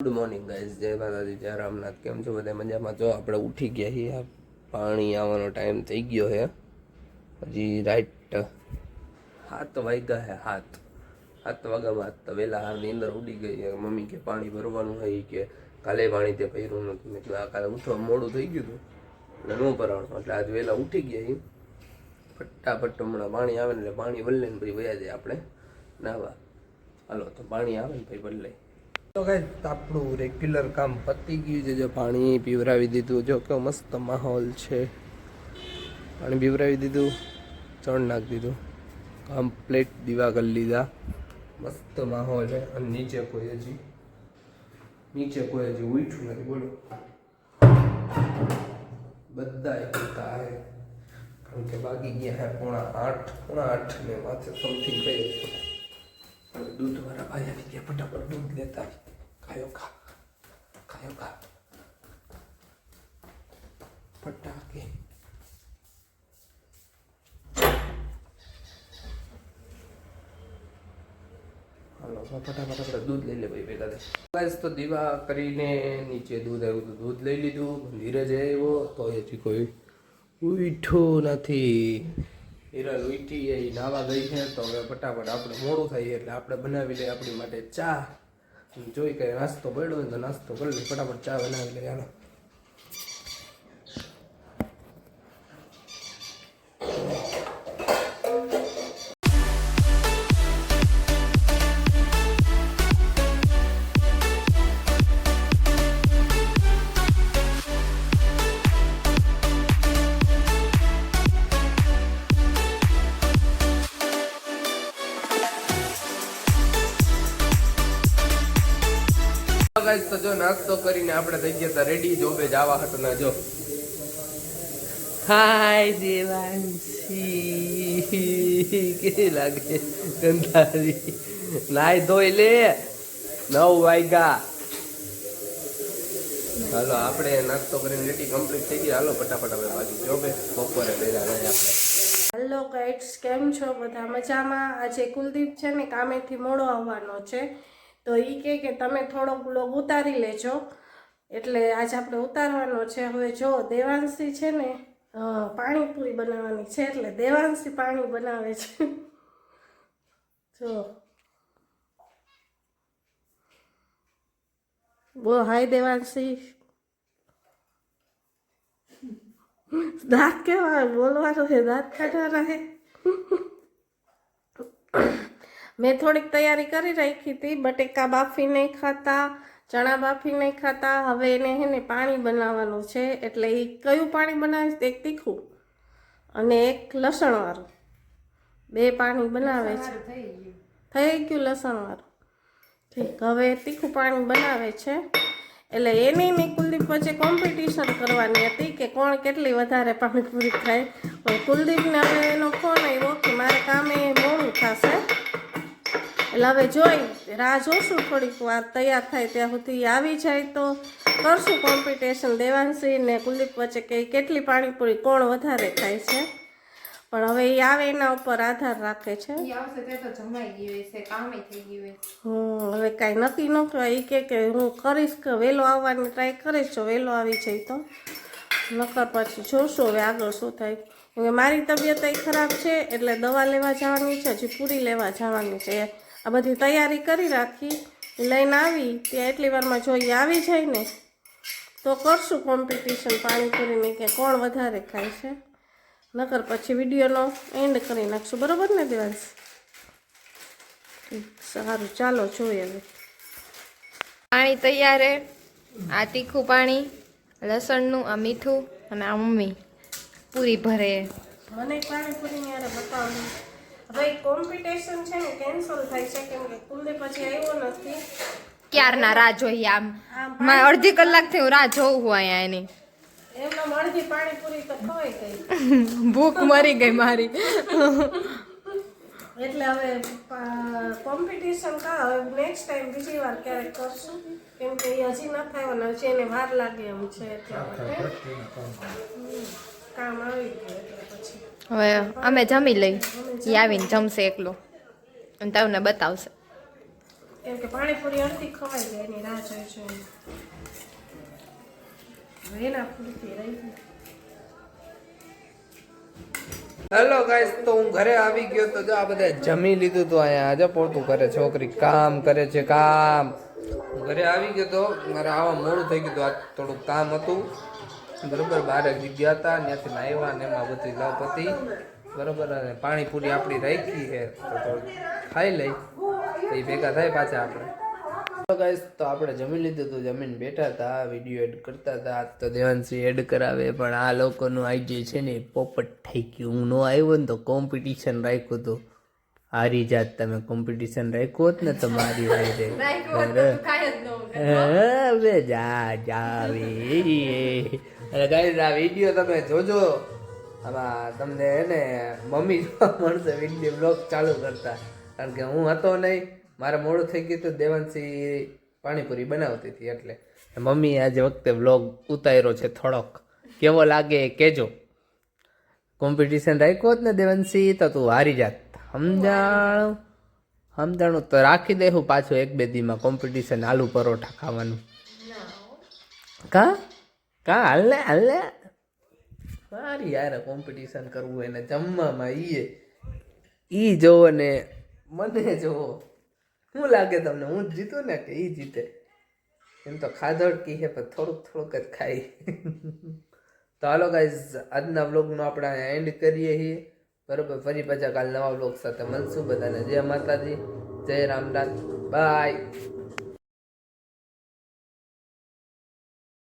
Good morning guys, જય માતાજી, જય રામનાથ. કેમ છો બધા? મજામાં? જો આપણે ઉઠી ગયા છીએ. પાણી આવવાનો ટાઈમ થઈ ગયો છે. હજી રાઈટ 7 વાગ્યા છે. 7 વાગ્યામાં તો વહેલા હારની અંદર ઉડી ગઈ છે. મમ્મી કે પાણી ભરવાનું હોય કે કાલે પાણી તે ભર્યું નહોતું. મેં કીધું આ કાલે ઉઠવા મોડું થઈ ગયું હતું એટલે ન ભરવાનું, એટલે આજે વહેલા ઉઠી ગયા છીએ. ફટાફટ હમણાં પાણી આવે ને એટલે પાણી બદલે ને પછી વયા જાય આપણે નાવા. હાલો તો પાણી આવે ને પછી બદલાય. તો કઈ આપણું રેગ્યુલર કામ પતી ગયું છે. જો પાણી પીવરાવી દીધું, જો કેવો મસ્ત માહોલ છે. પાણી પીવરાવી દીધું, ચણ નાખી દીધું, કમ્પ્લીટ દીવા કરી લીધા. મસ્ત માહોલ છે. અને નીચે કોઈ હજી ઉઠ્યું નથી. બોલો, બધા એકતા હે, કારણ કે બાકી ગયા હે 7:45 ને માથે સમથિંગ થઈ. દૂધ વાળા ભાઈ આવી ગયા, ફટાફટ દૂધ લેતા. ખાયો ખા ફટાકે. હાલો ફટાફટ આપણે દૂધ લઈ લે ભાઈ ભેગા થાય. ગાઈસ તો દીવા કરીને નીચે દૂધ આવ્યું તો દૂધ લઈ લીધું. ધીરજ આવ્યો તો હજી કોઈ ઉઠ્યું નથી. હિરલ ઉઠી એ નાવા ગઈ છે. તો હવે ફટાફટ આપણે મોડું થાય એટલે આપણે બનાવી લઈએ આપણી માટે ચા. જોઈ કે નાસ્તો પડ્યો હોય તો નાસ્તો કરી લઈએ. ફટાફટ ચા બનાવી લઈએ. હાલો તો જો નાસ્તો કરીને આપણે થઈ ગયા હતા રેડી જોબે જવા હતું. ના જો હાય દેવાંશી, કેવી લાગે ગંધારી. નાઈ ધોઈ લે, 9 વાગ્યા. હાલો આપણે નાસ્તો કરીને રેડી કમ્પ્લીટ થઈ ગયા. હાલો ફટાફટ આપણે પાછી જોબે. બપોરે ભેગા થાય આપણે. હેલો ગાઈડ્સ, કેમ છો બધા? મજામાં? આજે કુલદીપ છે ને કામેથી મોડો આવવાનો છે, તો એ કે તમે થોડોક બ્લોગ ઉતારી લેજો, એટલે આજે આપણે ઉતારવાનો છે. હવે જો દેવાંશી છે ને પાણીપુરી બનાવવાની છે, એટલે દેવાંશી પાણી બનાવે છે. જો બોલો હાય દેવાંશી. દાંત કેવા બોલવાનો છે, દાંત કાઢવાના છે. મેં થોડીક તૈયારી કરી રાખી હતી. બટેકા બાફી નહીં ખાતા, ચણા બાફી નહીં ખાતા. હવે એને હે ને પાણી બનાવવાનું છે, એટલે એ કયું પાણી બનાવે છે? એક તીખું અને એક લસણવાળું. 2 પાણી બનાવે છે. થઈ ગયું લસણવાળું. ઠીક, હવે તીખું પાણી બનાવે છે. એટલે એની ને કુલદીપ વચ્ચે કોમ્પિટિશન કરવાની હતી કે કોણ કેટલી વધારે પાણીપુરી ખાય. પણ કુલદીપને હવે એનો ફોન આવ્યો કે મારે કામે મોડું થશે, એટલે હવે જોઈ રાહ જોશું થોડીક વાર. તૈયાર થાય ત્યાં સુધી આવી જાય તો કરશું કોમ્પિટિશન દેવાંશી ને કુલદીપ વચ્ચે કે કેટલી પાણીપુરી કોણ વધારે ખાય છે. પણ હવે એ આવે એના ઉપર આધાર રાખે છે. હવે કાંઈ નક્કી ન કહેવાય. એ કે હું કરીશ કે વહેલો આવવાની ટ્રાય કરીશ. જો વહેલો આવી જાય તો, નકર પછી જોશું હવે આગળ શું થાય. કેમ કે મારી તબિયત ખરાબ છે, એટલે દવા લેવા જવાની છે, હજી પૂરી લેવા જવાની છે. આ બધી તૈયારી કરી રાખી, લઈને આવી ત્યાં એટલી વારમાં જોઈએ આવી જાય ને તો કરશું કોમ્પિટિશન પાણીપુરીની કે કોણ વધારે ખાય છે. નકર પછી વિડીયોનો એન્ડ કરી નાખશું. બરાબર ને દેવાંશ? સારું, ચાલો જોઈએ. હવે પાણી તૈયાર હે. આ તીખું પાણી, લસણનું, આ મીઠું, અને આ મમ્મી પૂરી ભરે. મને પાણીપુરીની યારે બતાવવું. હવે કોમ્પિટિશન છે ને કેન્સલ થાય છે, કેમ કે કુલદીપ પછી આવ્યો નથી. ક્યારના રાહ જોઈએ. આમ મારે અડધી કલાકથી હું રાહ જોઉં હું અહીંયા એની. એમનો અડધી પાણીપુરી તો ખવાઈ ગઈ. ભૂખ મરી ગઈ મારી. એટલે હવે કોમ્પિટિશન હવે નેક્સ્ટ ટાઈમ બીજી વાર ક્યારેક કરશું, કેમ કે એ હજી ન થયો છે, એને વાર લાગે એમ છે. એટલા માટે કામ આવી ગયું એટલે પછી હવે અમે જમી લઈ. એ આવીને જમશે એકલો અને તમને બતાવશે. કેમ કે પાણીપુરી અડધી ખવાઈ જાય એની રાહ જોઈ જોઈ એના પૂરતી રહી ગઈ. હેલો ગાઈસ, તો હું ઘરે આવી ગયો તો જો આ બધા જમી લીધું તો અહીંયા આજે પોતું કરે છોકરી કામ કરે છે કામ. હું ઘરે આવી ગયો તો મારે આવા મોડું થઈ ગયું આ થોડુંક કામ હતું બરોબર. બહાર ગયા હતા ત્યાંથી આવ્યા ને એમાં બધી લાપતી બરોબર. અને પાણીપુરી આપણી રાખી છે તો થોડુંક ખાઈ લઈ તો એ ભેગા થાય પાછા આપણે. ગાઈસ તો આપણે જમી લીધું હતું, જમીન બેઠા હતા, વિડીયો એડ કરતા હતા. આજ તો દેવાંશી એડ કરાવે પણ આ લોકોનું આઈ છે ને પોપટ થઈ ગયું. હું નો આવ્યો ને તો કોમ્પિટિશન રાખ્યું હતું. હારી જાત તમે કોમ્પિટિશન રાખ્યું હોત ને તો મારી હવે જા જાવે. અને ગાઈસ આ વિડીયો તમે જોજો, આમાં તમને એને મમ્મી જોવા મળશે વિડીયો બ્લોગ ચાલુ કરતા, કારણ કે હું હતો નહીં, મારે મોડું થઈ ગયું હતું. દેવાંશી પાણીપુરી બનાવતી હતી એટલે મમ્મી આજે વખતે વ્લોગ ઉતાર્યો છે. થોડોક કેવો લાગે કેજો. કોમ્પિટિશન રાખ્યો હોત ને દેવાંશી તો તું હારી જાત. સમજાણું તો રાખી દેવું પાછું એક બે દીમાં કોમ્પિટિશન આલુ પરોઠા ખાવાનું. કા કા હાલે હાલે મારી યાર કોમ્પિટિશન કરવું એને જમવામાં ઈ જોવો ને મને જોવો. શું લાગે તમને હું જ જીતું ને કે ઈ જીતે? એમ તો ખાધડકી છે પણ થોડુંક થોડુંક જ ખાઈ. તો હાલો ગાઈઝ આજના વ્લોગનો આપણે અહીંયા એન્ડ કરીએ છીએ બરોબર. ફરી પાછા કાલ નવા વ્લોગ સાથે મળશું. બધાને જય માતાજી, જય રામનાથ, બાય.